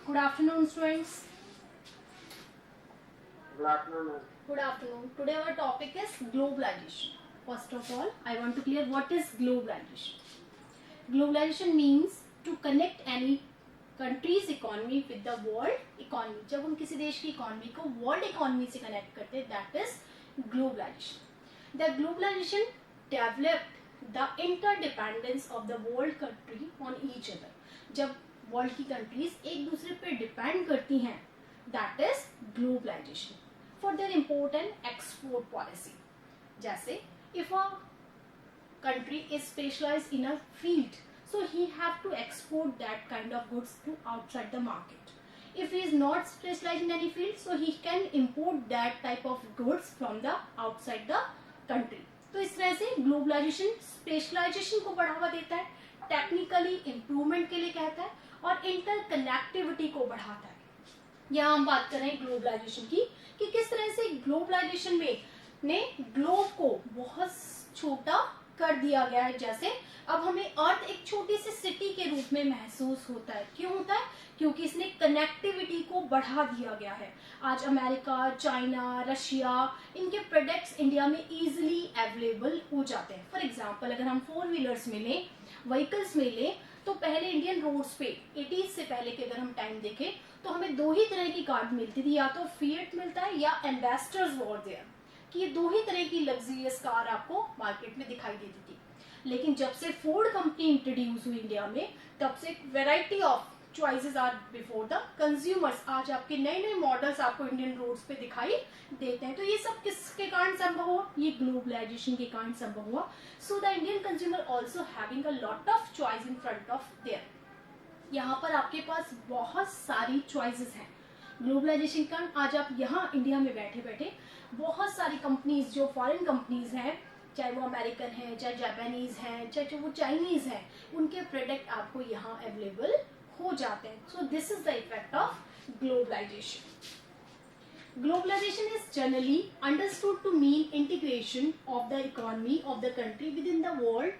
Good afternoon, students. Good afternoon. Good afternoon. Today our topic is globalization. First of all, I want to clear what is globalization. Globalization means to connect any country's economy with the world economy. जब हम किसी देश की economy को world economy से connect करते हैं, that is globalization. The globalization developed the interdependence of the world country on each other. जब वर्ल्ड की कंट्रीज एक दूसरे पे डिपेंड करती हैं, that is globalisation. For their import and export policy. जैसे if a country is specialized in a field, so he have to export that kind of goods to outside the market. If he is not specialized in any field, so he can import that type of goods from the outside the country. तो इस तरह से globalisation specialisation को बढ़ावा देता है, technically improvement के लिए कहता है और इंटरकनेक्टिविटी को बढ़ाता है. यहाँ हम बात कर रहे हैं ग्लोबलाइजेशन की कि किस तरह से ग्लोबलाइजेशन में ने ग्लोब को बहुत छोटा कर दिया गया है. जैसे अब हमें अर्थ एक छोटी सी सिटी के रूप में महसूस होता है. क्यों होता है? क्योंकि इसने कनेक्टिविटी को बढ़ा दिया गया है. आज अमेरिका, चाइना, रशिया, इनके प्रोडक्ट्स इंडिया में इजीली अवेलेबल हो जाते हैं. फॉर एग्जांपल अगर हम 4 व्हीलर्स में लें, व्हीकल्स में लें, तो पहले इंडियन रोड्स पे 80s से पहले के अगर हम टाइम देखें तो हमें दो ही तरह की कार मिलती थी, या तो फिएट मिलता है या एम्बेसडर्स वर देयर, कि ये दो ही तरह की लग्जरियस कार आपको मार्केट में दिखाई देती थी. लेकिन जब से फोर्ड कंपनी इंट्रोड्यूस हुई इंडिया में, तब से variety of choices are before the consumers. आज आपके नए नए मॉडल्स आपको इंडियन रोड्स पे दिखाई देते हैं. तो ये सब किसके कारण संभव हुआ? ये ग्लोबलाइजेशन के कारण संभव हुआ. So the Indian consumer also having a lot of choice in front of their. यहाँ पर आपके पास बहुत सारी चॉइसेस हैं. ग्लोबलाइजेशन के कारण आज आप यहाँ इंडिया में बैठे बैठे बहुत सारी कंपनीज, जो फॉरेन कंपनीज हैं, चाहे वो अमेरिकन हैं, चाहे जापानीज हैं, चाहे वो चाइनीज हैं, उनके प्रोडक्ट आपको यहाँ अवेलेबल हो जाते हैं. So this is the effect of globalization. Globalization is generally understood to mean integration of the economy of the country within the world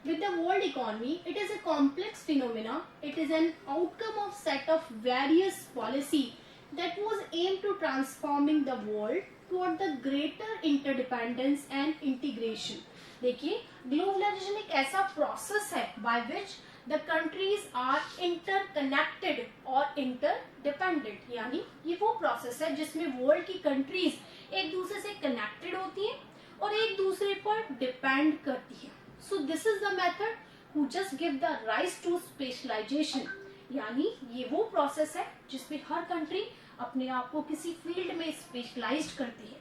with the world economy. It is a complex phenomena. It is an outcome of set of various policy that was aimed to transforming the world toward the greater interdependence and integration. देखिए, globalization एक ऐसा process है by which the countries are interconnected और interdependent. यानी ये वो process है जिसमें वर्ल्ड की कंट्रीज एक दूसरे से कनेक्टेड होती हैं और एक दूसरे पर डिपेंड करती हैं. So this is the method who just give the rise to specialization. यानी ये वो प्रोसेस है जिसमें हर कंट्री अपने आप को किसी फील्ड में स्पेशलाइज्ड करती है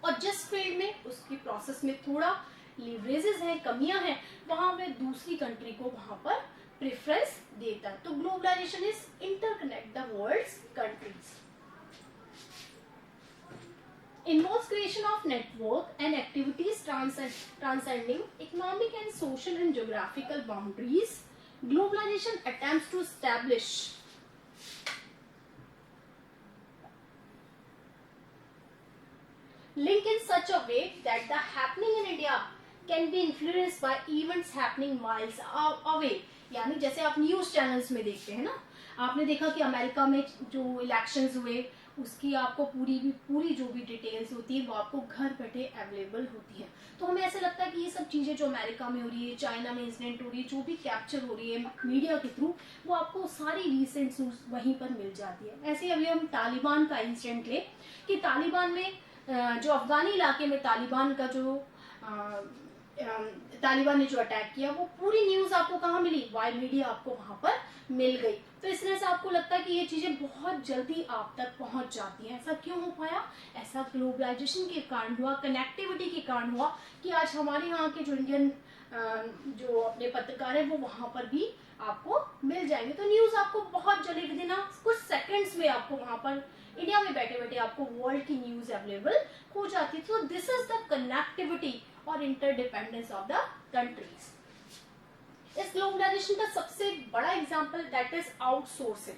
और जिस फील्ड में उसकी प्रोसेस में थोड़ा लीवरेजेस हैं, कमियां हैं, वहां वे दूसरी कंट्री को वहां पर प्रेफरेंस देता है. तो globalization is interconnect the world's countries. Involves creation of network and activities transcending economic and social and geographical boundaries. Globalization attempts to establish link in such a way that the happening in India can be influenced by events happening miles away. यानी जैसे आप news channels में देखते हैं ना, आपने देखा कि अमेरिका में जो इलेक्शंस हुए उसकी आपको पूरी जो भी डिटेल्स होती है वो आपको घर बैठे अवेलेबल होती है. तो हमें ऐसा लगता है कि ये सब चीजें जो अमेरिका में हो रही है, चाइना में इंसिडेंट हो रही है, जो भी कैप्चर हो रही है मीडिया के थ्रू, वो आपको सारी रिसेंट न्यूज वहीं पर मिल जाती है. ऐसे ही अभी हम तालिबान का इंसिडेंट ले कि तालिबान में जो अफगानी इलाके में तालिबान ने जो अटैक किया, वो पूरी न्यूज आपको कहाँ मिली? वाई मीडिया आपको वहां पर मिल गई. तो इस तरह से आपको लगता है कि ये चीजें बहुत जल्दी आप तक पहुंच जाती हैं. ऐसा क्यों हो पाया? ऐसा ग्लोबलाइजेशन के कारण हुआ, कनेक्टिविटी के कारण हुआ कि आज हमारे यहाँ के जो इंडियन जो अपने पत्रकार है वो वहां पर भी आपको मिल जाएंगे. तो न्यूज आपको बहुत जल्दी, विदिन कुछ सेकेंड्स में आपको वहां पर इंडिया में बैठे बैठे आपको वर्ल्ड की न्यूज अवेलेबल हो जाती है. सो दिस इज द कनेक्टिविटी और इंटरडिपेंडेंस ऑफ द कंट्रीज. इस ग्लोबलाइजेशन का सबसे बड़ा एग्जांपल दैट इज आउटसोर्सिंग.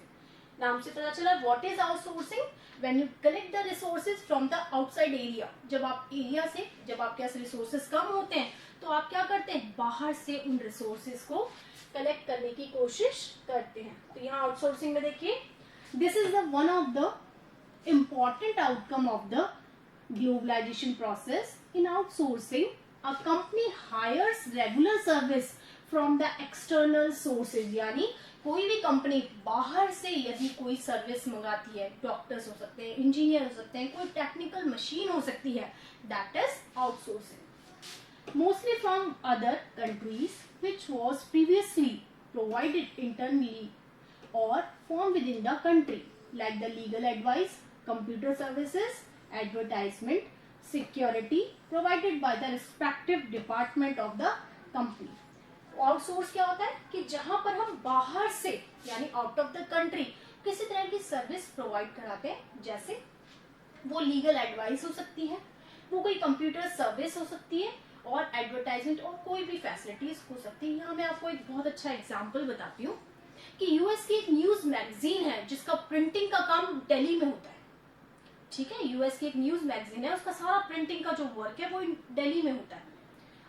नाम से पता चला what is outsourcing. When you collect the resources from the outside area. जब आपके पास रिसोर्सेज कम होते हैं तो आप क्या करते हैं, बाहर से उन रिसोर्सेज को कलेक्ट करने की कोशिश करते हैं। तो यहाँ आउटसोर्सिंग में देखिए, this is the one of the important outcome of the globalization process. In outsourcing, a company hires regular service from the external sources, यानी कोई भी कंपनी बाहर से यदि कोई सर्विस मंगाती है, डॉक्टर्स हो सकते हैं, इंजीनियर हो सकते हैं, कोई टेक्निकल मशीन हो सकती है, that is outsourcing. Mostly from other countries which was previously provided internally or from within the country, like the legal advice, computer services, advertisement, security provided by the respective department of the company. Outsource क्या होता है कि जहां पर हम बाहर से यानी आउट ऑफ द कंट्री किसी तरह की सर्विस प्रोवाइड कराते हैं, जैसे वो लीगल एडवाइस हो सकती है, वो कोई कंप्यूटर सर्विस हो सकती है, और एडवर्टाइजमेंट और कोई भी फैसिलिटीज हो सकती है। यहाँ मैं आपको एक बहुत अच्छा एग्जांपल बताती हूँ कि यूएस की एक न्यूज मैगजीन है जिसका प्रिंटिंग का काम दिल्ली में होता है। ठीक है, यूएस की एक न्यूज मैगजीन है, उसका सारा प्रिंटिंग का जो वर्क है वो दिल्ली में होता है।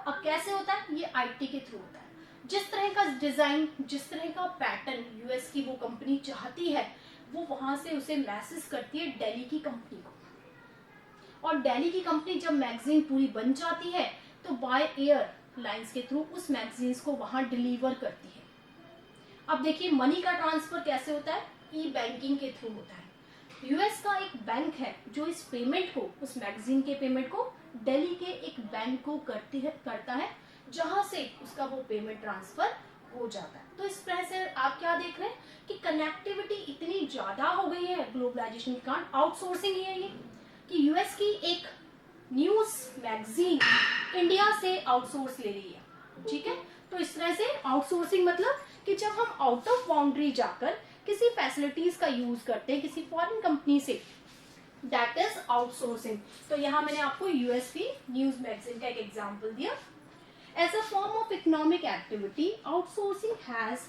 अब कैसे होता है, ये आईटी के थ्रू होता है। जिस तरह का डिजाइन, जिस तरह का पैटर्न यूएस की वो कंपनी चाहती है, वो वहां से उसे मैसेज करती है दिल्ली की कंपनी को, और दिल्ली की कंपनी जब मैगजीन पूरी बन जाती है तो बाय एयर लाइंस के थ्रू उस मैगजीन्स को वहां डिलीवर करती है। अब देखिए मनी का ट्रांसफर कैसे होता है, ई बैंकिंग के थ्रू होता है। यूएस का एक बैंक है जो इस पेमेंट को, उस मैगजीन के पेमेंट को दिल्ली के एक बैंक को करता है, जहां से उसका वो पेमेंट ट्रांसफर हो जाता है। तो इस तरह से आप क्या देख रहे हैं कि कनेक्टिविटी इतनी ज्यादा हो गई है ग्लोबलाइजेशन के कारण। आउटसोर्सिंग ही है ये कि यूएस की एक न्यूज मैगजीन इंडिया से आउटसोर्स ले रही है। ठीक है, तो इस तरह से आउटसोर्सिंग मतलब कि जब हम आउट ऑफ बाउंड्री जाकर किसी फैसिलिटीज का यूज करते हैं किसी फॉरेन कंपनी से, दैट इज आउटसोर्सिंग। तो यहाँ मैंने आपको यूएस की न्यूज मैगजीन का एक एग्जांपल दिया। As a form of economic activity, outsourcing has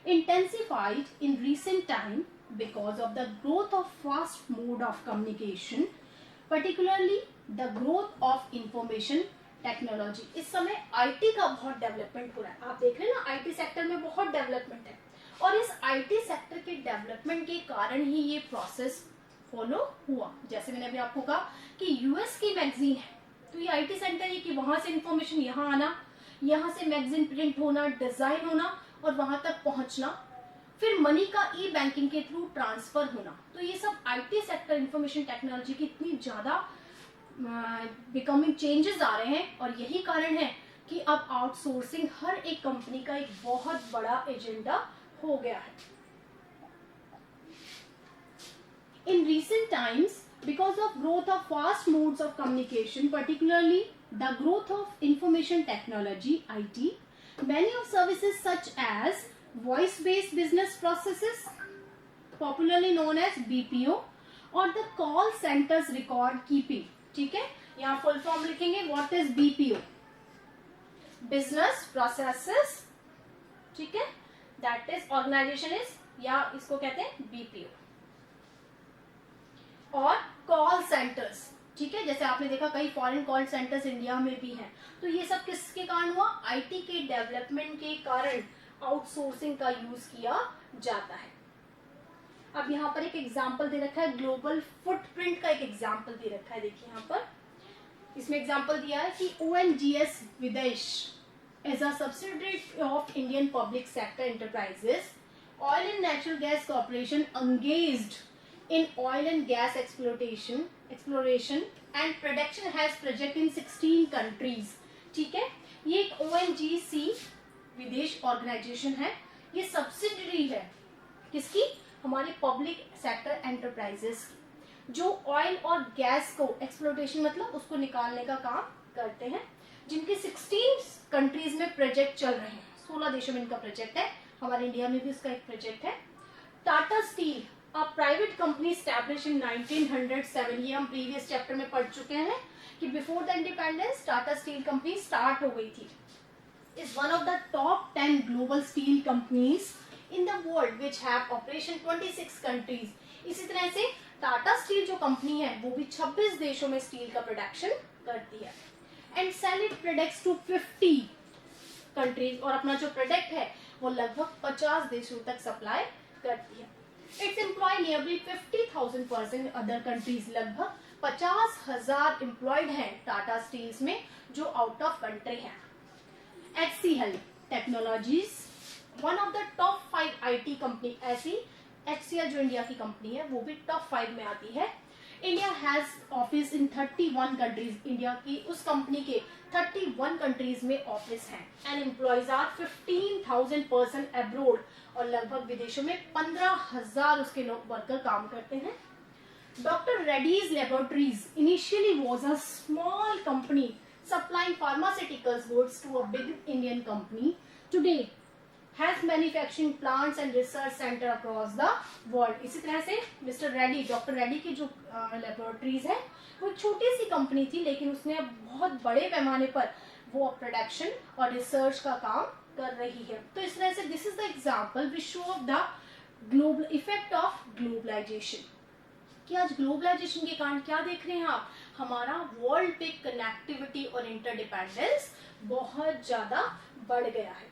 intensified in recent time because of the growth of fast mode of communication, particularly the growth of information technology। इस समय IT का बहुत development हो रहा है। आप देख रहे हैं ना, आईटी सेक्टर में बहुत डेवलपमेंट है, और इस आईटी सेक्टर के डेवलपमेंट के कारण ही ये प्रोसेस फॉलो हुआ। जैसे मैंने अभी आपको कहा कि यूएस की मैगजीन है, तो ये आईटी सेंटर है कि वहां से इंफॉर्मेशन यहाँ आना, यहाँ से मैगजीन प्रिंट होना, डिजाइन होना और वहां तक पहुंचना, फिर मनी का ई बैंकिंग के थ्रू ट्रांसफर होना। तो ये सब आईटी सेक्टर इंफॉर्मेशन टेक्नोलॉजी की इतनी ज्यादा बिकमिंग चेंजेस आ रहे हैं, और यही कारण है कि अब आउटसोर्सिंग हर एक कंपनी का एक बहुत बड़ा एजेंडा हो गया है। इन recent times, because of growth of fast modes of communication, particularly the growth of information technology (IT), many of services such as voice-based business processes, popularly known as BPO, or the call centers record keeping। ठीक है, यहाँ full form लिखेंगे, what is BPO, business processes. ठीक है, that is organisation is, या इसको कहते हैं BPO, और कॉल सेंटर्स। ठीक है, जैसे आपने देखा कई फॉरेन कॉल सेंटर्स इंडिया में भी हैं। तो ये सब किसके कारण हुआ, आईटी के डेवलपमेंट के कारण आउटसोर्सिंग का यूज किया जाता है। अब यहाँ पर एक एग्जाम्पल दे रखा है, ग्लोबल फुटप्रिंट का एक एग्जाम्पल दे रखा है। देखिए यहाँ पर इसमें एग्जाम्पल दिया है कि ONGS विदेश as a subsidiary of Indian public sector enterprises, oil and natural gas corporation engaged in oil and gas exploration and production has project in 16 countries। ठीक है, ये एक ONGC विदेश ऑर्गेनाइजेशन है, ये सब्सिडरी है किसकी, हमारे पब्लिक सेक्टर एंटरप्राइजेस की, जो ऑयल और गैस को एक्सप्लोरेशन मतलब उसको निकालने का काम करते हैं, जिनके 16 कंट्रीज में प्रोजेक्ट चल रहे हैं। 16 देशों में इनका प्रोजेक्ट है, हमारे इंडिया में भी इसका एक प्रोजेक्ट है। Tata steel, a private company establish in 1907, ये हम प्रीवियस चैप्टर में पढ़ चुके हैं कि before the independence Tata steel company start हो गई थी। is one of the top 10 global steel companies in the world which have operation 26 countries। इसी तरह से टाटा स्टील जो कंपनी है वो भी 26 देशों में स्टील का प्रोडक्शन करती है। And sell it products to 50 countries, और अपना जो प्रोडक्ट है वो लगभग 50 देशों तक सप्लाई करती है. Its employ nearly 50,000 person other countries. लगभग 50,000 एम्प्लॉयड हैं टाटा स्टील्स में जो आउट ऑफ कंट्री है. HCL technologies, one of the top 5 IT company. ऐसी HCL जो इंडिया की कंपनी है वो भी टॉप 5 में आती है. India has office in 31 countries. India की उस कंपनी के 31 कंट्रीज में ऑफिस हैं. And employees are 15,000 person abroad, और लगभग विदेशों में 15,000 उसके लोग वर्कर काम करते हैं. Doctor Reddy's laboratories initially was a small company supplying pharmaceuticals goods to a big Indian company. Today has manufacturing plants and research center across the world. इसी तरह से मिस्टर रेड्डी, डॉक्टर रेड्डी की जो लेबोरेटरीज है वो एक छोटी सी कंपनी थी, लेकिन उसने अब बहुत बड़े पैमाने पर वो प्रोडक्शन और रिसर्च का काम कर रही है. तो इस तरह से this is the example which show of the global effect of globalization. कि आज ग्लोबलाइजेशन के कारण क्या देख रहे हैं आप, हमारा वर्ल्ड पे कनेक्टिविटी और इंटरडिपेंडेंस बहुत ज्यादा बढ़ गया है.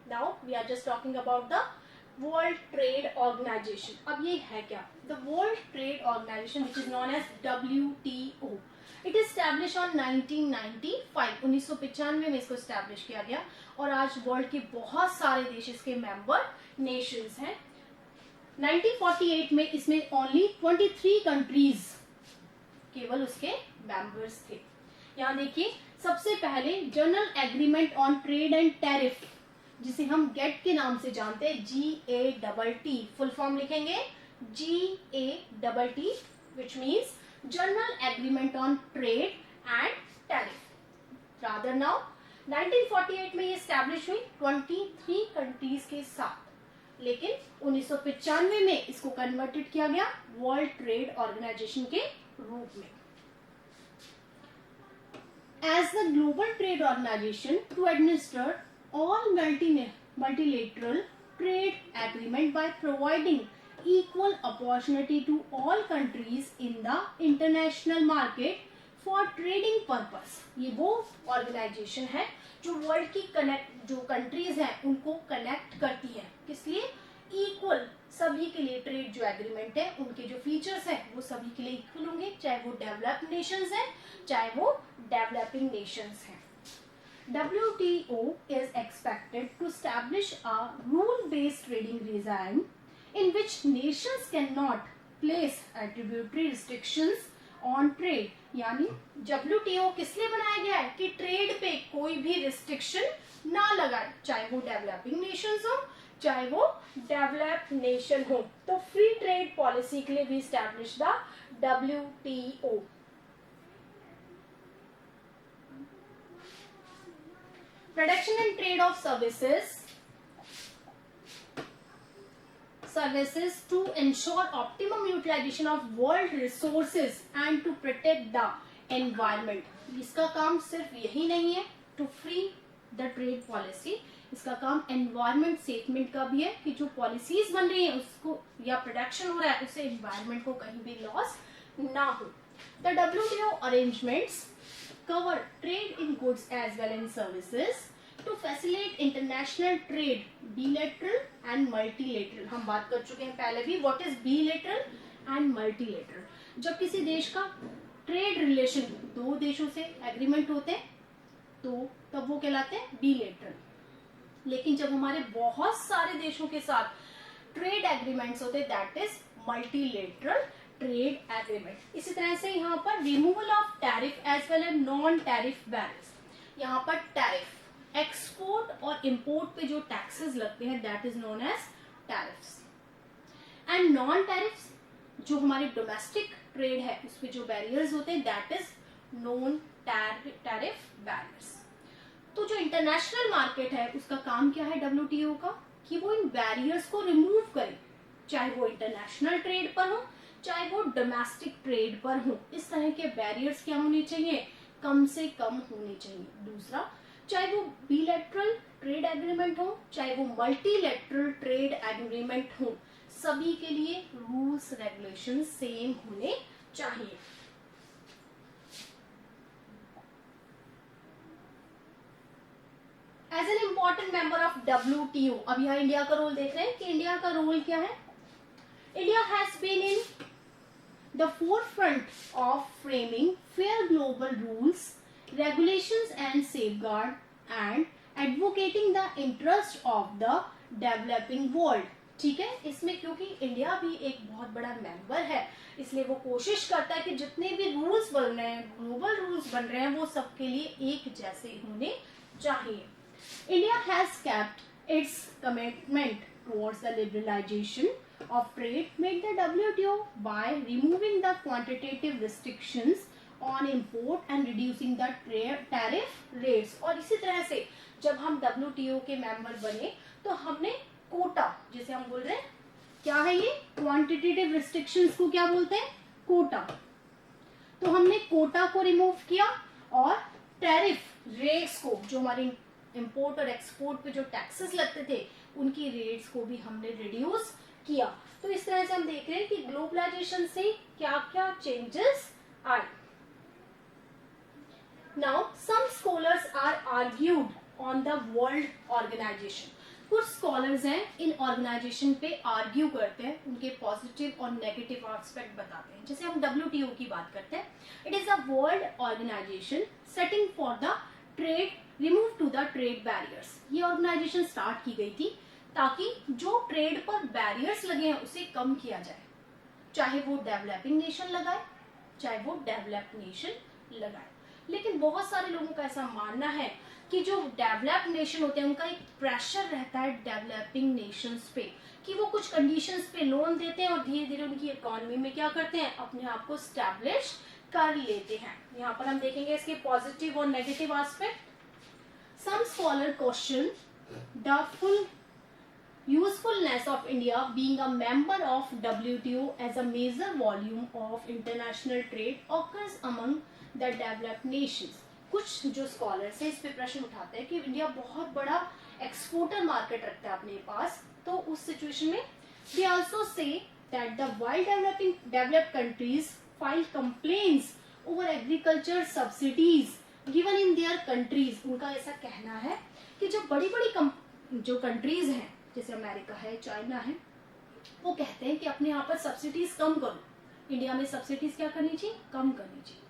Now we are just talking about the world trade organization. अब ये है क्या, the world trade organization which is known as WTO. It is establish on 1995. 1995 में इसको स्टैब्लिश किया गया, और आज वर्ल्ड के बहुत सारे देश इसके मेंबर नेशंस हैं. 1948 में इसमें ओनली 23 कंट्रीज केवल उसके मेंबर्स थे. यहाँ देखिए, सबसे पहले general agreement on trade and tariff, जिसे हम गेट के नाम से जानते हैं, GATT. फुल फॉर्म लिखेंगे GATT, which means general agreement on trade and tariff. Rather now 1948 में ये स्टैब्लिश हुई 23 कंट्रीज के साथ, लेकिन 1995 में इसको कन्वर्टेड किया गया वर्ल्ड ट्रेड ऑर्गेनाइजेशन के रूप में. As the global trade organization to administer all multilateral trade agreement by providing equal opportunity to all countries in the international market for trading purpose. ये वो ऑर्गेनाइजेशन है जो वर्ल्ड की जो कंट्रीज हैं उनको कनेक्ट करती है. किस लिए, इक्वल, सभी के लिए ट्रेड जो एग्रीमेंट है उनके जो फीचर्स हैं वो सभी के लिए इक्वल होंगे, चाहे वो डेवलप्ड नेशंस हैं चाहे वो डेवलपिंग नेशंस हैं. WTO is expected to establish a rule-based trading regime in which nations cannot place arbitrary restrictions on trade. यानी WTO किस लिए बनाया गया है कि ट्रेड पे कोई भी रिस्ट्रिक्शन ना लगाए, चाहे वो डेवलपिंग नेशंस हो चाहे वो डेवलप्ड नेशन हो. तो फ्री ट्रेड पॉलिसी के लिए भी establish the WTO. Production and trade of services to ensure optimum utilization of world resources and to protect the environment. इसका काम सिर्फ यही नहीं है to free the trade policy, इसका काम environment statement का भी है कि जो policies बन रही है उसको या production हो रहा है उससे environment को कहीं भी loss ना हो. The WTO arrangements cover trade in goods as well as services to facilitate international trade, bilateral and multilateral. हम बात कर चुके हैं पहले भी what is bilateral and multilateral. जब किसी देश का ट्रेड रिलेशन दो देशों से एग्रीमेंट होते हैं तो तब वो कहलाते हैं bilateral. लेकिन जब हमारे बहुत सारे देशों के साथ ट्रेड एग्रीमेंट्स होते हैं that is multilateral trade agreement. इसी तरह से यहाँ पर removal of tariff as well as non tariff barriers. यहाँ पर टैरिफ एक्सपोर्ट और इंपोर्ट पे जो टैक्सेस लगते हैं that is known as tariffs. And non tariffs जो हमारे डोमेस्टिक ट्रेड है उस पे जो बैरियर्स होते हैं that is non tariff barriers. तो जो इंटरनेशनल मार्केट है उसका काम क्या है WTO का, कि वो इन बैरियर्स को रिमूव करे, चाहे वो इंटरनेशनल ट्रेड पर हो चाहे वो डोमेस्टिक ट्रेड पर हो. इस तरह के बैरियर्स क्या होने चाहिए, कम से कम होने चाहिए. दूसरा, चाहे वो बिलैटरल ट्रेड एग्रीमेंट हो चाहे वो मल्टीलैटरल ट्रेड एग्रीमेंट हो, सभी के लिए रूल्स रेगुलेशन सेम होने चाहिए. Important member of WTO। अब यहाँ इंडिया का रोल देख रहे हैं कि इंडिया का रोल क्या है। India has been in the forefront of framing fair global rules, regulations and safeguard and advocating the interest of the developing world। ठीक है, इसमें क्योंकि इंडिया भी एक बहुत बड़ा मेंबर है, इसलिए वो कोशिश करता है कि जितने भी रूल्स बन रहे हैं, ग्लोबल रूल्स बन रहे हैं, वो सबके लिए एक जैसे होने चाहिए। India has kept its commitment towards the liberalization of trade made the WTO by removing the quantitative restrictions on import and reducing the tariff rates। और इसी तरह से जब हम WTO के मेंबर बने तो हमने कोटा, जिसे हम बोल रहे हैं क्या है ये, क्वांटिटेटिव रिस्ट्रिक्शंस को क्या बोलते हैं, कोटा। तो हमने कोटा को रिमूव किया और टैरिफ रेट्स को, जो हमारे इंपोर्ट और एक्सपोर्ट पे जो टैक्सेस लगते थे, उनकी रेट्स को भी हमने रिड्यूस किया। तो इस तरह से हम देख रहे हैं कि ग्लोबलाइजेशन से क्या क्या चेंजेस आए। Now some scholars are argued on the world organization. कुछ स्कॉलर्स हैं इन ऑर्गेनाइजेशन पे आर्ग्यू करते हैं, उनके पॉजिटिव और नेगेटिव एस्पेक्ट बताते हैं। जैसे हम WTO की बात करते हैं, it is a world organization setting for the trade, remove to the trade barriers. ये ऑर्गेनाइजेशन स्टार्ट की गई थी ताकि जो ट्रेड पर बैरियर्स लगे हैं उसे कम किया जाए, चाहे वो डेवलपिंग नेशन लगाए, चाहे वो डेवलप्ड नेशन लगाए। लेकिन बहुत सारे लोगों का ऐसा मानना है कि जो डेवलप्ड नेशन होते हैं उनका एक प्रेशर रहता है डेवलपिंग नेशंस पे, कि वो कुछ कंडीशंस पे लोन देते हैं और धीरे धीरे उनकी इकोनॉमी में क्या करते हैं, अपने आप को स्टैब्लिश कर लेते हैं। यहाँ पर हम देखेंगे इसके पॉजिटिव और negative aspect. Some scholar question the full usefulness of India being a member of WTO as a major volume of international trade occurs among the developed nations। कुछ जो स्कॉलर्स हैं इस पे प्रश्न उठाते हैं कि इंडिया बहुत बड़ा एक्सपोर्टर मार्केट रखता है अपने पास, तो उस सिचुएशन में they also say that the while developed countries file complaints over agriculture subsidies given in their countries. उनका ऐसा कहना है कि जो बड़ी बड़ी जो कंट्रीज हैं, जैसे अमेरिका है, चाइना है, वो कहते हैं कि अपने यहाँ पर सब्सिडीज कम करो। इंडिया में सब्सिडीज क्या करनी चाहिए, कम करनी चाहिए।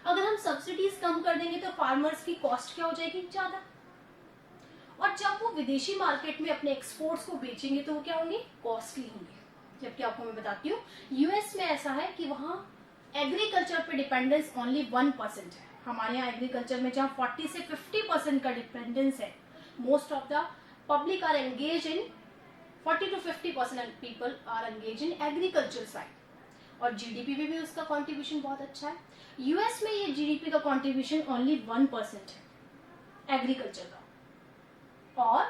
अगर हम सब्सिडीज कम कर देंगे तो फार्मर्स की कॉस्ट क्या हो जाएगी, ज्यादा। और जब वो विदेशी मार्केट में अपने एक्सपोर्ट्स को बेचेंगे तो वो क्या होंगे, कॉस्टली होंगे। जबकि आपको मैं बताती हूँ यूएस में ऐसा है कि वहाँ एग्रीकल्चर पे डिपेंडेंस ओनली 1% है। हमारे यहाँ एग्रीकल्चर में जहाँ 40 से 50% का डिपेंडेंस है, most of the public are engaged in 40 to 50% people are engaged in agriculture side, और जीडीपी में भी उसका कंट्रीब्यूशन बहुत अच्छा है। यूएस में ये जीडीपी का कंट्रीब्यूशन ओनली 1% है एग्रीकल्चर का, और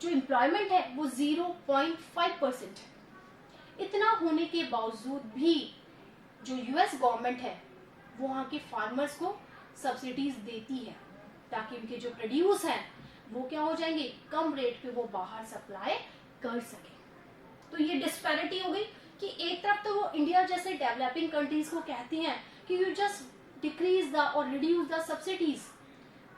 जो एम्प्लॉयमेंट है वो 0.5% है। इतना होने के बावजूद भी जो यूएस गवर्नमेंट है वो वहाँ के फार्मर्स को सब्सिडीज देती है ताकि उनके जो प्रोड्यूस हैं वो क्या हो जाएंगे, कम रेट पे वो बाहर सप्लाई कर सके। तो ये डिस्पैरिटी हो गई कि एक तरफ तो वो इंडिया जैसे डेवलपिंग कंट्रीज को कहती हैं कि यू जस्ट डिक्रीज द और रिड्यूस द सब्सिडीज,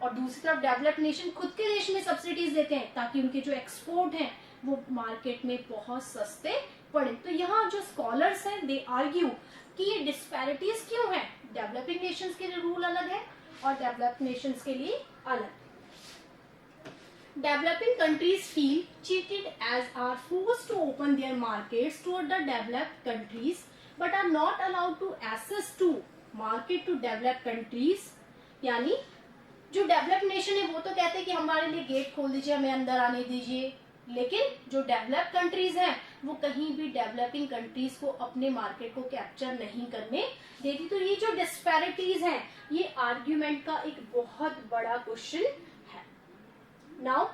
और दूसरी तरफ डेवलप्ड नेशन खुद के देश में सब्सिडीज देते हैं ताकि उनके जो एक्सपोर्ट हैं वो मार्केट में बहुत सस्ते पड़े। तो यहाँ जो स्कॉलर्स हैं दे आर्ग्यू कि ये डिस्पैरिटीज क्यों है, डेवलपिंग नेशंस के लिए रूल अलग है और डेवलप्ड नेशंस के लिए अलग। Developing countries feel cheated as are forced to open their markets toward the developed countries but are not allowed to access to market to developed countries। यानी जो डेवलप्ड नेशन है वो तो कहते हैं कि हमारे लिए गेट खोल दीजिए, हमें अंदर आने दीजिए, लेकिन जो डेवलप्ड कंट्रीज हैं वो कहीं भी डेवलपिंग कंट्रीज को अपने मार्केट को कैप्चर नहीं करने देती। तो ये जो डिस्पैरिटीज हैं ये आर्ग्यूमेंट का एक बहुत बड़ा क्वेश्चन है। नाउ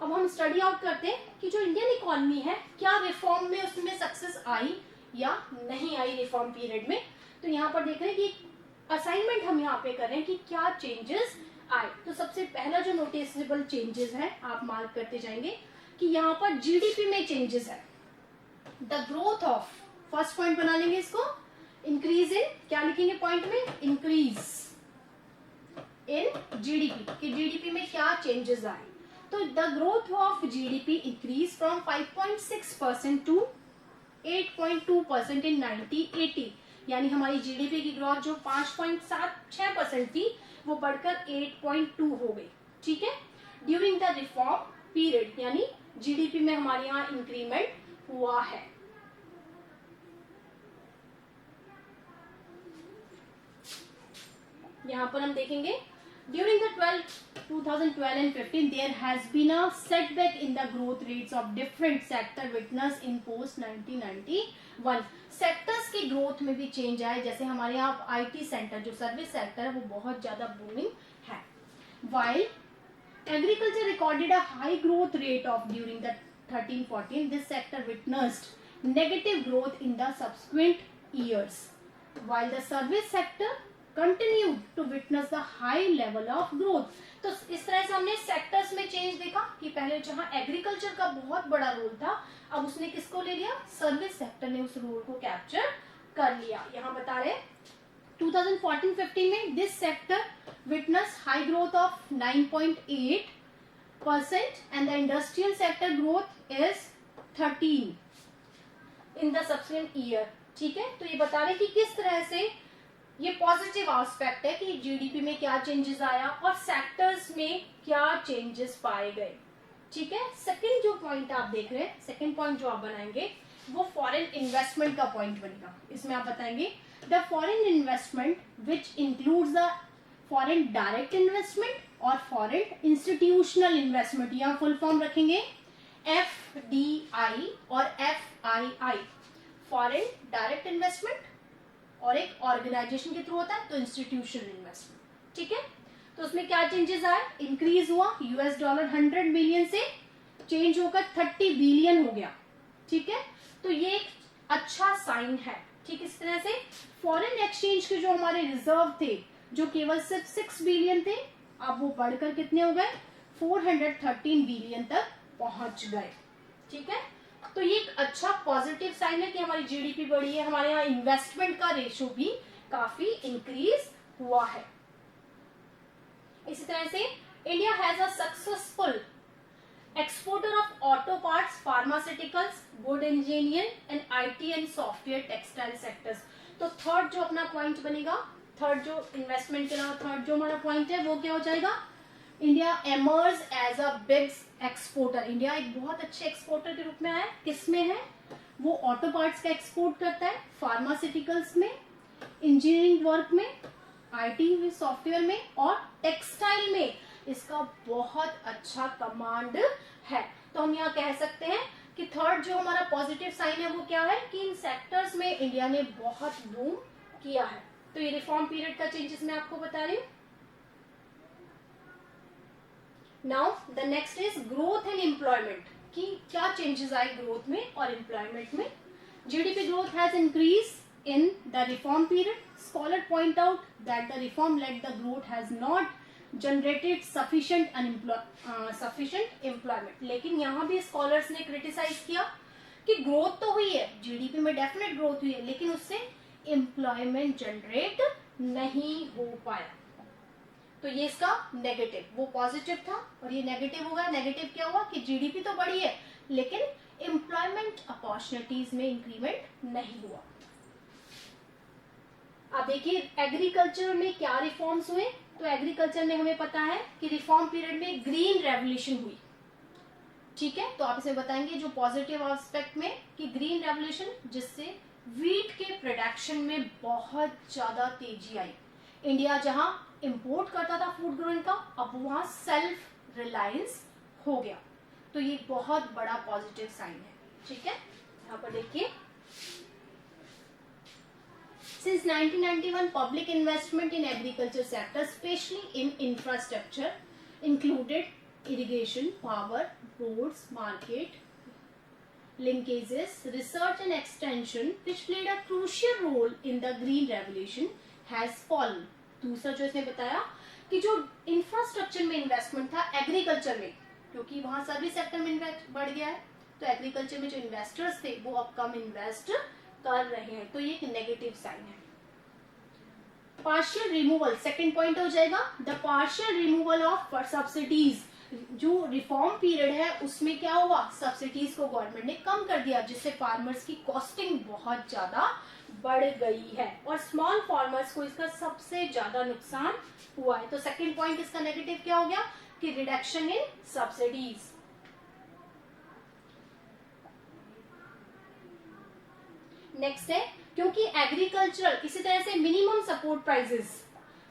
अब हम स्टडी आउट करते हैं कि जो इंडियन इकोनॉमी है क्या रिफॉर्म में उसमें सक्सेस आई या नहीं आई रिफॉर्म पीरियड में। तो यहाँ पर देख रहे हैं कि असाइनमेंट हम यहाँ पे कर रहे हैं कि क्या चेंजेस आए। तो सबसे पहला जो नोटिसेबल चेंजेस है आप मार्क करते जाएंगे कि यहाँ पर जीडीपी में चेंजेस है। The growth of, first point बना लेंगे इसको, इंक्रीज इन, क्या लिखेंगे पॉइंट में, इंक्रीज इन जीडीपी, कि जीडीपी में क्या चेंजेस आए। तो the growth of GDP increase from 5.6% to 8.2% in 1980, यानी हमारी जीडीपी की ग्रोथ जो 5.76% थी वो बढ़कर 8.2 हो गई। ठीक है, ड्यूरिंग द रिफॉर्म पीरियड, यानी जीडीपी में हमारे यहाँ इंक्रीमेंट हुआ है। यहाँ पर हम देखेंगे during the 2012 and 15 there has been a setback in the growth rates of different sector witnessed in post 1991। Sectors की ग्रोथ में भी चेंज आए, जैसे हमारे यहाँ आईटी सेक्टर जो सर्विस सेक्टर है वो बहुत ज्यादा बूमिंग है। While agriculture recorded a high growth rate of during the 13-14, this sector witnessed negative growth in the subsequent years, while the service sector continued to witness the high level of growth। तो इस तरह से हमने sectors में change देखा कि पहले जहां एग्रीकल्चर का बहुत बड़ा रोल था, अब उसने किसको ले लिया, सर्विस सेक्टर ने उस रोल को कैप्चर कर लिया। यहाँ बता रहे 2014-15 में this sector witness high growth of 9.8% and the industrial sector growth is 13 in the subsequent year. ठीक है, तो ये बता रहे कि किस तरह से ये पॉजिटिव एस्पेक्ट है कि जीडीपी में क्या चेंजेस आया और सेक्टर्स में क्या चेंजेस पाए गए। ठीक है, सेकंड जो पॉइंट आप देख रहे हैं, सेकंड पॉइंट जो आप बनाएंगे वो फॉरेन इन्वेस्टमेंट का पॉइंट बनेगा। इसमें आप बताएंगे the foreign investment which includes the foreign direct investment और फॉरेन इंस्टीट्यूशनल इन्वेस्टमेंट, यहाँ फुल फॉर्म रखेंगे FDI और FII, फॉरेन डायरेक्ट इन्वेस्टमेंट और एक ऑर्गेनाइजेशन के थ्रू होता है तो इंस्टीट्यूशनल इन्वेस्टमेंट। ठीक है, तो उसमें क्या चेंजेस आए, इंक्रीज हुआ $100 बिलियन से चेंज होकर 30 बिलियन हो गया। ठीक है, तो ये एक अच्छा साइन है। ठीक, इस तरह से फॉरेन एक्सचेंज के जो हमारे रिजर्व थे जो केवल सिर्फ 6 बिलियन थे, अब वो बढ़कर कितने हो गए, 413 बिलियन तक पहुंच गए। ठीक है, तो ये एक अच्छा पॉजिटिव साइन है कि हमारी जीडीपी बढ़ी है, हमारे यहाँ इन्वेस्टमेंट का रेशियो भी काफी इंक्रीज हुआ है। इसी तरह से India has a successful exporter of auto parts, pharmaceuticals, good engineer and IT and software textile sectors. तो थर्ड जो अपना पॉइंट बनेगा, थर्ड जो इन्वेस्टमेंट के अलावा थर्ड जो हमारा पॉइंट है वो क्या हो जाएगा, India emerge as a big exporter. India एक बहुत अच्छे एक्सपोर्टर के रूप में आया। किस में है, वो ऑटो पार्ट्स का एक्सपोर्ट करता है, फार्मास्यूटिकल्स में, इंजीनियरिंग वर्क में, आईटी सॉफ्टवेयर में और टेक्सटाइल में इसका बहुत अच्छा कमांड है। तो हम यहाँ कह सकते हैं कि थर्ड जो हमारा पॉजिटिव साइन है वो क्या है कि इन सेक्टर्स में इंडिया ने बहुत बूम किया है। तो ये रिफॉर्म पीरियड का चेंजेस मैं आपको बता रही हूँ। Now the next is growth and employment, कि क्या चेंजेस आए ग्रोथ में और एम्प्लॉयमेंट में। GDP growth has increase in the reform period. Scholar point out that the reform led the growth has not generated sufficient employment। लेकिन यहाँ भी scholars ने क्रिटिसाइज किया कि ग्रोथ तो हुई है, जीडीपी में डेफिनेट ग्रोथ हुई है, लेकिन उससे एम्प्लॉयमेंट जनरेट नहीं हो पाया। तो ये इसका नेगेटिव, वो पॉजिटिव था और ये नेगेटिव होगा। नेगेटिव क्या हुआ कि जीडीपी तो बढ़ी है लेकिन एम्प्लॉयमेंट अपॉर्चुनिटीज में इंक्रीमेंट नहीं हुआ। अब देखिए एग्रीकल्चर में क्या रिफॉर्म्स हुए। तो एग्रीकल्चर में हमें पता है कि रिफॉर्म पीरियड में ग्रीन रेवोल्यूशन हुई। ठीक है, तो आप इसे बताएंगे जो पॉजिटिव एस्पेक्ट में कि ग्रीन रेवोल्यूशन जिससे वीट के प्रोडक्शन में बहुत ज्यादा तेजी आई। इंडिया जहां इंपोर्ट करता था फूड ग्रोइंग का, अब वहां सेल्फ रिलायंस हो गया। तो ये बहुत बड़ा पॉजिटिव साइन है। ठीक है, यहाँ पर देखिए Since 1991, public investment in agriculture sector, especially in infrastructure, included irrigation, power, roads, market, linkages, research and extension, which played a crucial role in the green revolution, has fallen. दूसरा जो इसने बताया कि जो इंफ्रास्ट्रक्चर में इन्वेस्टमेंट था agriculture में, क्योंकि वहां सर्विस सेक्टर में इन्वेस्ट बढ़ गया है, तो एग्रीकल्चर में जो इन्वेस्टर्स थे वो अब कम इन्वेस्ट कर रहे हैं। तो ये एक नेगेटिव साइन है। पार्शियल रिमूवल, सेकंड पॉइंट हो जाएगा the partial removal of subsidies जो रिफॉर्म पीरियड है उसमें क्या हुआ, सब्सिडीज को गवर्नमेंट ने कम कर दिया, जिससे फार्मर्स की कॉस्टिंग बहुत ज्यादा बढ़ गई है और स्मॉल फार्मर्स को इसका सबसे ज्यादा नुकसान हुआ है। तो सेकंड पॉइंट इसका नेगेटिव क्या हो गया कि रिडक्शन इन सब्सिडीज। नेक्स्ट है क्योंकि एग्रीकल्चरल, इसी तरह से मिनिमम सपोर्ट प्राइसेस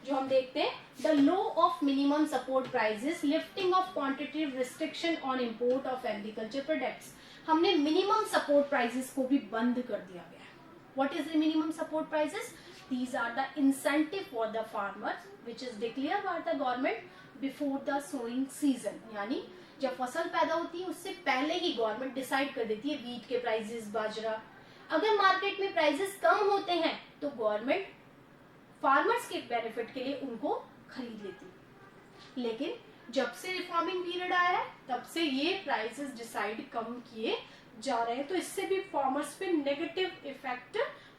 जो हम देखते हैं, the law of minimum support prices, lifting of quantitative restriction on import of agriculture products. हमने मिनिमम सपोर्ट प्राइसेस को भी बंद कर दिया गया है। What is the minimum support prices? These are the incentive for the farmers which is declare by the government before the sowing season, यानी जब फसल पैदा होती है उससे पहले ही गवर्नमेंट डिसाइड कर देती है वीट के प्राइसेस, बाजरा। अगर मार्केट में प्राइसेस कम होते हैं तो गवर्नमेंट फार्मर्स के बेनिफिट के लिए उनको खरीद लेती। लेकिन जब से रिफॉर्मिंग पीरियड आया है तब से ये प्राइसेस डिसाइड कम किए जा रहे हैं, तो इससे भी फार्मर्स पे नेगेटिव इफेक्ट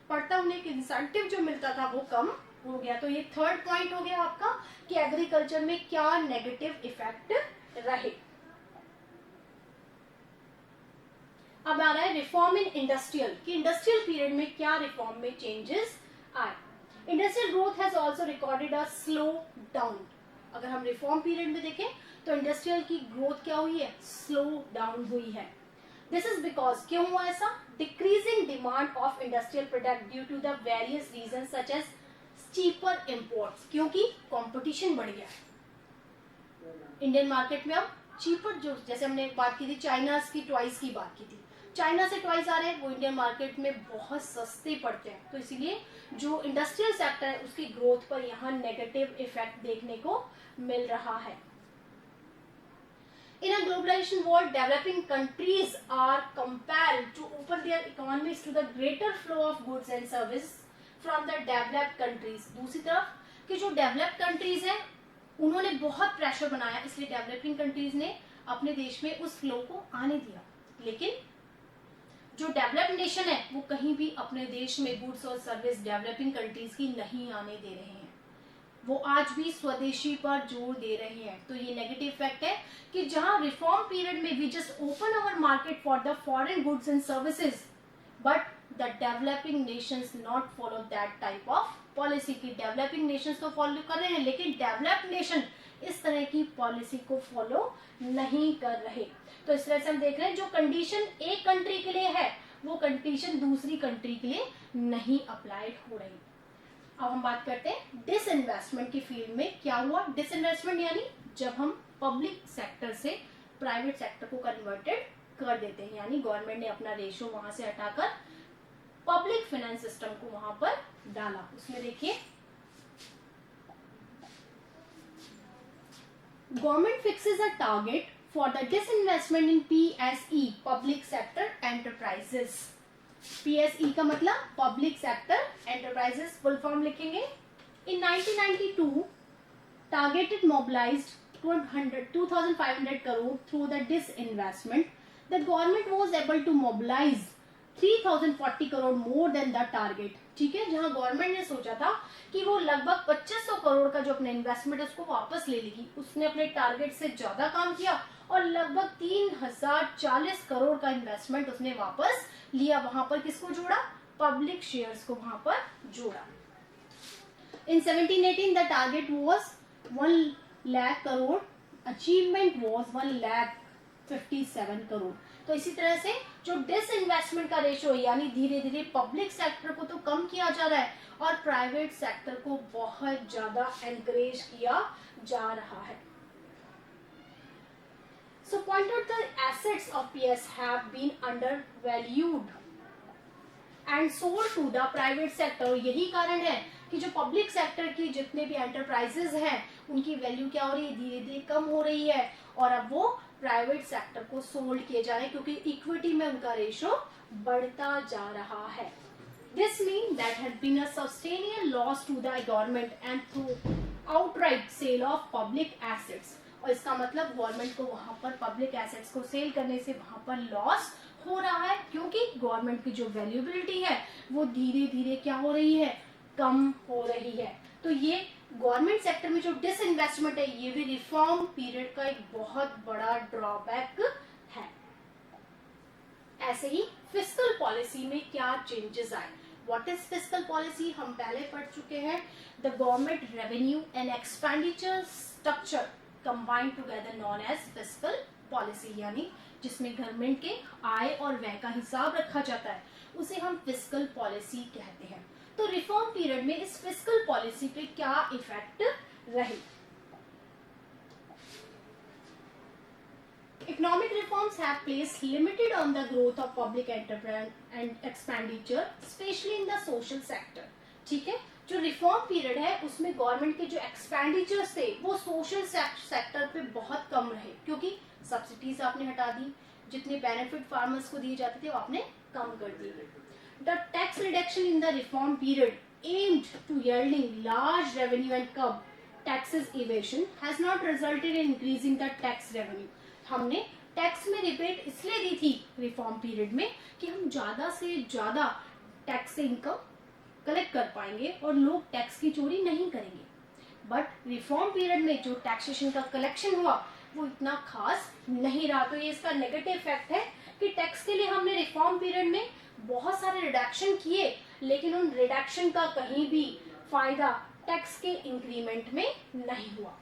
पड़ता, उन्हें एक इंसेंटिव जो मिलता था वो कम हो गया। तो ये थर्ड पॉइंट हो गया आपका कि एग्रीकल्चर में क्या नेगेटिव इफेक्ट रहे। अब आ रहा है रिफॉर्म इन इंडस्ट्रियल, कि इंडस्ट्रियल पीरियड में क्या रिफॉर्म में चेंजेस आए। Industrial growth has also recorded a slow down. अगर हम रिफॉर्म पीरियड में देखें तो इंडस्ट्रियल की ग्रोथ क्या हुई है, स्लो डाउन हुई है। दिस इज बिकॉज, क्यों हुआ ऐसा, decreasing demand of industrial product due to the various reason such as cheaper imports, क्योंकि कंपटीशन बढ़ गया है इंडियन मार्केट में। अब चीपर, जो जैसे हमने बात की थी चाइना की ट्वाइस की बात की थी, चाइना से ट्वाइस आ रहे हैं, वो इंडियन मार्केट में बहुत सस्ते पड़ते हैं। तो इसीलिए जो इंडस्ट्रियल सेक्टर है उसकी ग्रोथ पर यहाँ नेगेटिव इफेक्ट देखने को मिल रहा है। In a globalization world, developing countries are compelled to open their economies to the greater flow of goods and services from the developed countries. दूसरी तरफ कि जो डेवलप्ड कंट्रीज हैं उन्होंने बहुत प्रेशर बनाया, इसलिए डेवलपिंग कंट्रीज ने अपने देश में उस फ्लो को आने दिया। लेकिन जो डेवलप्ड नेशन है वो कहीं भी अपने देश में गुड्स और सर्विस डेवलपिंग कंट्रीज की नहीं आने दे रहे हैं, वो आज भी स्वदेशी पर जोर दे रहे हैं। तो ये नेगेटिव इफेक्ट है कि जहां रिफॉर्म पीरियड में we just open our market for the foreign goods and services, but the developing nations not follow that type of policy. की डेवलपिंग नेशंस तो फॉलो कर रहे हैं लेकिन डेवलप्ड नेशन इस तरह की पॉलिसी को फॉलो नहीं कर रहे। तो इस तरह से हम देख रहे हैं जो कंडीशन एक कंट्री के लिए है वो कंडीशन दूसरी कंट्री के लिए नहीं अप्लाइड हो रही। अब हम बात करते हैं डिसइन्वेस्टमेंट की फील्ड में क्या हुआ। डिसइन्वेस्टमेंट यानी जब हम पब्लिक सेक्टर से प्राइवेट सेक्टर को कन्वर्टेड कर देते हैं, यानी गवर्नमेंट ने अपना रेशो वहां से हटाकर पब्लिक फाइनेंस सिस्टम को वहां पर डाला। उसमें देखिए government fixes a target for the disinvestment in PSE, public sector enterprises. PSE का मतलब public sector enterprises, full form लिखेंगे। In 1992 targeted mobilized 2,500 crore through the disinvestment. The government was able to mobilize 3,040 crore more than the target. ठीक है, जहां government ने सोचा था कि वो लगभग 2500 करोड़ का जो अपना इन्वेस्टमेंट है उसको वापस ले लेगी, उसने अपने टारगेट से ज्यादा काम किया और लगभग 3040 करोड़ का इन्वेस्टमेंट उसने वापस लिया। वहां पर किसको जोड़ा, पब्लिक शेयर्स को वहां पर जोड़ा। इन 1718 the target was 1 lakh crore, achievement was 1,57 crore. तो इसी तरह से जो डिसइन्वेस्टमेंट का रेशो यानी धीरे धीरे पब्लिक सेक्टर को तो कम किया जा रहा है और प्राइवेट सेक्टर को बहुत ज्यादा एनकरेज किया जा रहा है। So point out the assets of PS have been undervalued and sold to the private sector। यही कारण है कि जो पब्लिक सेक्टर की जितने भी एंटरप्राइजेज हैं उनकी वैल्यू क्या हो रही है, धीरे धीरे कम हो रही है और अब वो प्राइवेट सेक्टर को सोल्ड किए जा रहे हैं क्योंकि इक्विटी में उनका रेशो बढ़ता जा रहा है। This means that has been a substantial loss to the government and through outright sale of public assets। और इसका मतलब गवर्नमेंट को वहां पर पब्लिक एसेट्स को सेल करने से वहां पर लॉस हो रहा है क्योंकि गवर्नमेंट की जो वैल्यूबिलिटी है वो धीरे धीरे क्या हो रही है, कम हो रही है। तो ये गवर्नमेंट सेक्टर में जो डिसइन्वेस्टमेंट है ये भी रिफॉर्म पीरियड का एक बहुत बड़ा ड्रॉबैक है। ऐसे ही फिस्कल पॉलिसी में क्या चेंजेस आए, व्हाट इज फिस्कल पॉलिसी हम पहले पढ़ चुके हैं। The government revenue and expenditure structure combined together known as fiscal policy, यानी जिसमें गवर्नमेंट के आय और व्यय का हिसाब रखा जाता है उसे हम फिस्कल पॉलिसी कहते हैं। तो रिफॉर्म पीरियड में इस फिस्कल पॉलिसी पे क्या इफेक्ट रहे। Economic reforms have placed limited on the growth of public enterprise and expenditure, especially in the social sector. ठीक है, जो रिफॉर्म पीरियड है उसमें गवर्नमेंट के जो एक्सपेंडिचर्स थे वो सोशल सेक्टर पे बहुत कम रहे, क्योंकि सब्सिडीज आपने हटा दी, जितने बेनिफिट फार्मर्स को दिए जाते थे वो आपने कम कर दिए। The tax reduction in the reform period aimed to yielding large revenue and curb taxes evasion has not resulted in increasing the tax revenue. हमने टैक्स में रिबेट इसलिए दी थी रिफॉर्म पीरियड में कि हम ज्यादा से ज्यादा टैक्स से इनकम कलेक्ट कर पाएंगे और लोग टैक्स की चोरी नहीं करेंगे। बट रिफॉर्म पीरियड में जो टैक्सेशन का कलेक्शन हुआ वो इतना खास नहीं रहा। तो ये इसका नेगेटिव इफेक्ट है कि टैक्स के लिए हमने रिफॉर्म पीरियड में बहुत सारे रिडक्शन किए, लेकिन उन रिडक्शन का कहीं भी फायदा टैक्स के इंक्रीमेंट में नहीं हुआ।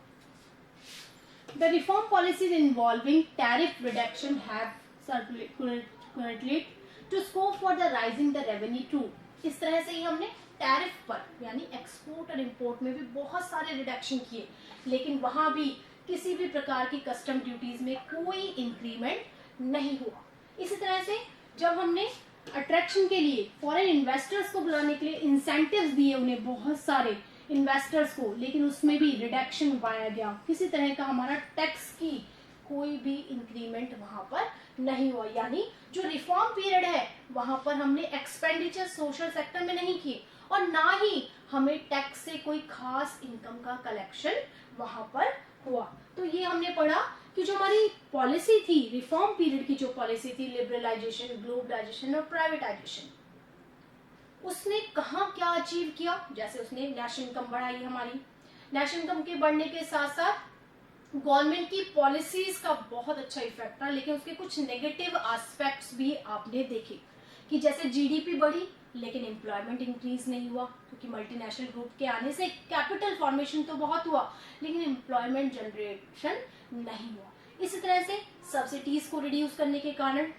The reform policies involving tariff reduction have circulated to scope for the rising the revenue too. इस तरह से ही हमने टैरिफ पर यानी एक्सपोर्ट और इंपोर्ट में भी बहुत सारे रिडक्शन किए, लेकिन वहां भी किसी भी प्रकार की कस्टम ड्यूटीज में कोई इंक्रीमेंट नहीं हुआ। इसी तरह से जब हमने अट्रैक्शन के लिए फॉरेन इन्वेस्टर्स को बुलाने के लिए इंसेंटिव्स दिए उन्हें बहुत सारे इन्वेस्टर्स को, लेकिन उसमें भी रिडक्शन पाया गया, किसी तरह का हमारा टैक्स की कोई भी इंक्रीमेंट वहां पर नहीं हुआ। यानी जो रिफॉर्म पीरियड है वहां पर हमने एक्सपेंडिचर सोशल सेक्टर में नहीं किए और ना ही हमें टैक्स से कोई खास इनकम का कलेक्शन वहां पर हुआ। तो ये हमने पढ़ा कि जो हमारी पॉलिसी थी रिफॉर्म पीरियड की, जो पॉलिसी थी लिबरलाइजेशन, ग्लोबलाइजेशन और प्राइवेटाइजेशन, उसने कहाँ क्या अचीव किया। जैसे उसने नेशनल इनकम बढ़ाई, हमारी नेशनल इनकम के बढ़ने के साथ साथ गवर्नमेंट की पॉलिसीज का बहुत अच्छा इफेक्ट था, लेकिन उसके कुछ नेगेटिव एस्पेक्ट्स भी आपने देखे कि जैसे जीडीपी बढ़ी लेकिन एम्प्लॉयमेंट इंक्रीज नहीं हुआ, क्योंकि मल्टीनेशनल ग्रुप के आने से कैपिटल फॉर्मेशन तो बहुत हुआ लेकिन एम्प्लॉयमेंट जनरेशन नहीं हुआ। इसी तरह से सब्सिडीज को रिड्यूस करने के कारण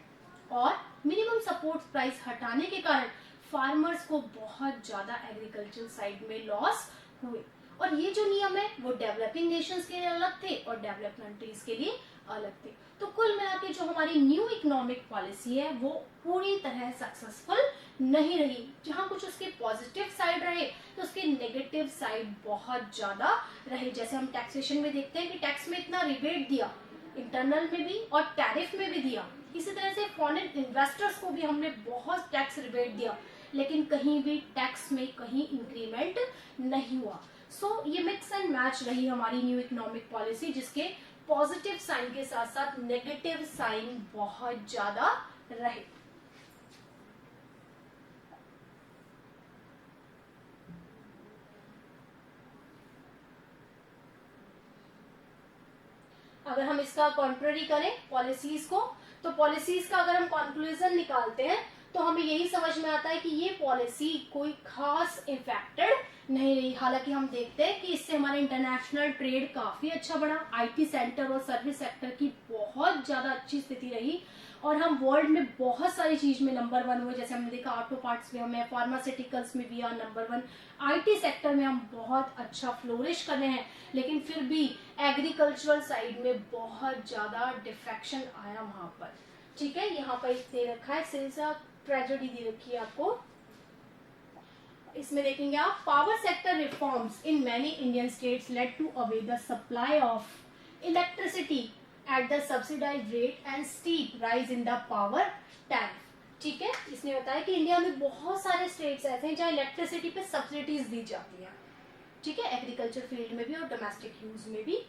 और मिनिमम सपोर्ट प्राइस हटाने के कारण फार्मर्स को बहुत ज्यादा एग्रीकल्चर साइड में लॉस हुए। और ये जो नियम है वो डेवलपिंग नेशंस के लिए अलग थे और डेवलप्ड कंट्रीज के लिए अलग थे। तो कुल मिला के जो हमारी न्यू इकोनॉमिक पॉलिसी है वो पूरी तरह सक्सेसफुल नहीं रही। जहां कुछ उसके पॉजिटिव साइड रहे तो उसके नेगेटिव साइड बहुत ज्यादा रहे। जैसे हम टैक्सेशन में देखते हैं कि टैक्स में इतना रिबेट दिया, इंटरनल में भी और टैरिफ में भी दिया। इसी तरह से फॉरेन इन्वेस्टर्स को भी हमने बहुत टैक्स रिबेट दिया, लेकिन कहीं भी टैक्स में कहीं इंक्रीमेंट नहीं हुआ। सो ये मिक्स एंड मैच रही हमारी न्यू इकोनॉमिक पॉलिसी, जिसके पॉजिटिव साइन के साथ साथ नेगेटिव साइन बहुत ज्यादा रहे। अगर हम इसका कॉन्ट्ररी करें पॉलिसीज को, तो पॉलिसीज का अगर हम कंक्लूजन निकालते हैं तो हमें यही समझ में आता है कि ये पॉलिसी कोई खास इफेक्टेड नहीं रही। हालांकि हम देखते हैं कि इससे हमारा इंटरनेशनल ट्रेड काफी अच्छा बढ़ा, आईटी सेक्टर और सर्विस सेक्टर की बहुत ज्यादा अच्छी स्थिति रही और हम वर्ल्ड में बहुत सारी चीज में नंबर 1 हुए। जैसे हमने देखा ऑटो पार्ट्स में हमें, फार्मास्यूटिकल्स में भी नंबर 1, आईटी सेक्टर में हम बहुत अच्छा फ्लोरिश कर रहे हैं, लेकिन फिर भी एग्रीकल्चरल साइड में बहुत ज्यादा डिफेक्शन आया वहां पर। ठीक है, यहाँ पर दे रखा है सिलसा ट्रेजेडी दी रखी है आपको, इसमें देखेंगे आप, power sector reforms in many Indian states led to away the supply of electricity at the subsidized rate and steep rise in the power tariff. ठीक है, इसने बताया कि इंडिया में बहुत सारे स्टेट्स ऐसे हैं जहाँ इलेक्ट्रिसिटी पे सब्सिडीज दी जाती है। ठीक है, एग्रीकल्चर फील्ड में भी और डोमेस्टिक यूज में भी।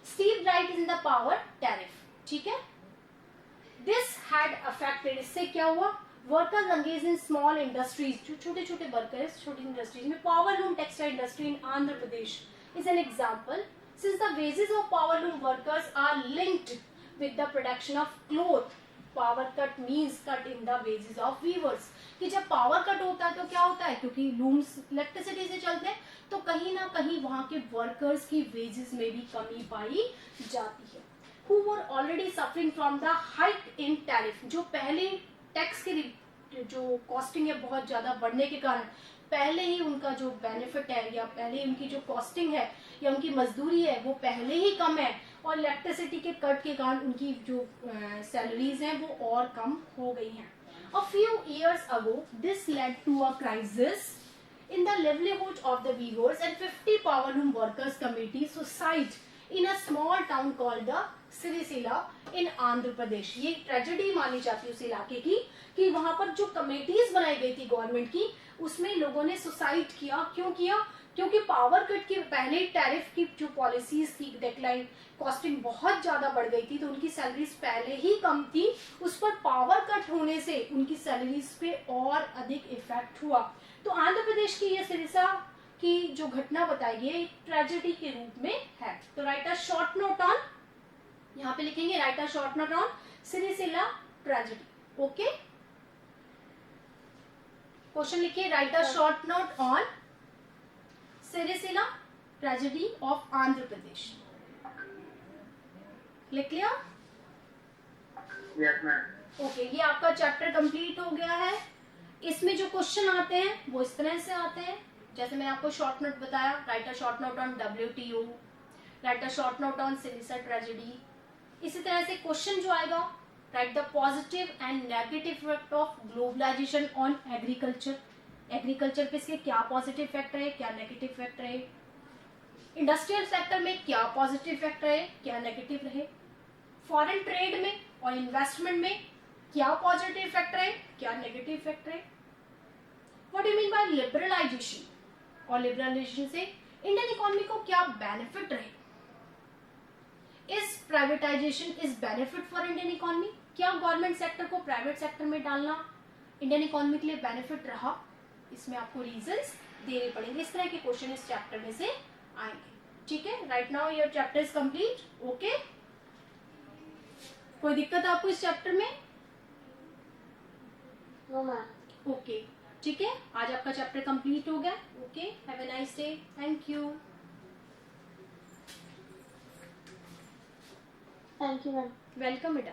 Steep rise in the power tariff. ठीक है, दिस हैड अफेक्टेड, इससे क्या हुआ, workers engage in small industries, जो छोटे छोटे वर्कर्स छोटी इंडस्ट्रीज में, power loom textile industry in Andhra Pradesh is an example. Since the wages of power loom workers are linked with the production of cloth, power cut means cut in the wages of weavers. कि जब power cut होता है तो क्या होता है, क्योंकि looms electricity से चलते हैं, तो कहीं ना कहीं वहां के वर्कर्स की वेजेस में भी कमी पाई जाती है. Who were already suffering from the hike in tariff, जो पहले टैक्स के जो कॉस्टिंग है बहुत ज्यादा बढ़ने के कारण पहले ही उनका जो बेनिफिट है या पहले ही उनकी जो कॉस्टिंग है या उनकी मजदूरी है वो पहले ही कम है, और इलेक्ट्रिसिटी के कट के कारण उनकी जो सैलरीज हैं वो और कम हो गई हैं. A few years ago, this led to a crisis in the livelihood of the weavers, and 50 power loom workers committee suicide in a small town called the Siricilla in Andhra Pradesh. ये ट्रेजेडी मानी जाती है उस इलाके की कि वहां पर जो कमेटीज बनाई गई थी गवर्नमेंट की, उसमें लोगों ने सुसाइड किया. क्यों किया? क्योंकि पावर कट के पहले टैरिफ की जो पॉलिसीज थी, डेक्लाइन कॉस्टिंग बहुत ज्यादा बढ़ गई थी, तो उनकी सैलरीज पहले ही कम थी, उस पर पावर कट होने से उनकी सैलरीज पे और अधिक इफेक्ट हुआ. तो आंध्र प्रदेश की ये सिरसा की जो घटना बताई गई है ट्रेजेडी के रूप में है. तो write a short note on, यहाँ पे लिखेंगे write a short note on Sirisilla tragedy. Okay, question लिखिए write a short note on Sirisilla tragedy of Andhra Pradesh. Clear? Yes ma'am. Okay, ये आपका चैप्टर कंप्लीट हो गया है. इसमें जो क्वेश्चन आते हैं वो इस तरह से आते हैं, जैसे मैंने आपको शॉर्ट नोट बताया, write a short note on WTO, write a short note on Sirisa tragedy. इसी तरह से क्वेश्चन जो आएगा, write the positive and negative effect of globalisation on agriculture. Agriculture पे इसके क्या पॉजिटिव इफेक्ट रहे, क्या नेगेटिव इफेक्ट रहे. इंडस्ट्रियल सेक्टर में क्या पॉजिटिव इफेक्ट रहे, क्या नेगेटिव रहे. फॉरेन ट्रेड में और इन्वेस्टमेंट में क्या पॉजिटिव इफेक्ट रहे, क्या नेगेटिव इफेक्ट रहे. What do mean by liberalization, और लिबरलाइजेशन से इंडियन इकोनॉमी को क्या बेनिफिट रहे. Is privatization is benefit for Indian economy, क्या गवर्नमेंट सेक्टर को प्राइवेट सेक्टर में डालना इंडियन इकोनॉमी के लिए बेनिफिट रहा. इसमें आपको रीजंस देने पड़ेंगे. इस तरह के क्वेश्चन इस चैप्टर में से आएंगे. ठीक है, right now your chapter is complete. Okay, कोई दिक्कत आपको इस चैप्टर में? No ma'am. ओके, ठीक है, आज आपका चैप्टर कंप्लीट हो गया. Okay, have a nice day. Thank you. Thank you ma'am. Welcome बेटा.